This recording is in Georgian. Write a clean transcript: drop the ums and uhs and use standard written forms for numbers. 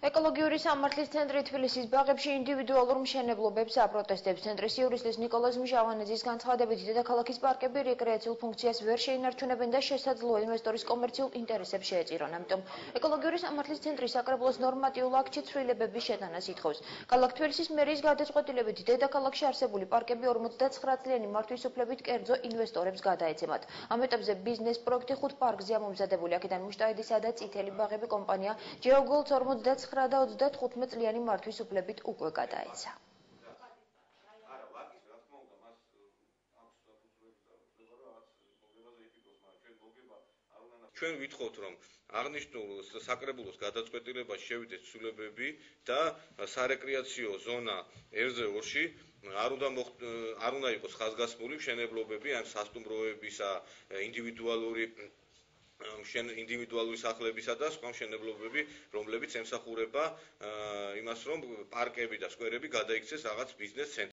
ეკოლოგიური სამართლის ცენტრი თბილისის ბაღებში ინდივიდუალურ მშენებლობებს აპროტესტებს. ცენტრის იურისტის ნიკოლოზ მჟავანიძის განცხადებით, დედაქალაქის პარკები რეკრეაციულ ფუნქციას ვერ შეინარჩუნებენ და შესაძლოა ინვესტორის კომერციულ ინტერესებს შეეწირონ. ამიტომ ეკოლოგიური სამართლის ცენტრი საკრებულოს ნორმატიულ აქტში ცვლილებების შეტანას ითხოვს. ქალაქ თბილისის მერიის გადაწყვეტილებით დედაქალაქში არსებული პარკები 49 წლიანი მართვის უფლებით კერძო ინვესტორებს გადაეცემათ. ამ ეტაპზე ბიზნეს პროექტი 5 პარკზე ამომზადებული. აქედან მუშტაიდისა და წითელი ბაღები კომპანია GeoGold 49 და 35 წლიანი მართვის უფლებით უკვე გადაეცა. ჩვენ ვითხოვთ, რომ აღნიშნულ საკრებულოს გადაწყვეტილებაში შევიდეს ცვლილებები და სარეკრეაციო ზონა 1-2-ში არ უნდა იყოს ხაზგასმული მშენებლობები, ან სასტუმროებისა, ინდივიდუალური სახლებისა და სხვა მშენებლობები, რომლებიც ემსახურება იმას, რომ პარკები და სკვერები გადაიქცეს რაღაც ბიზნეს ცენტრად.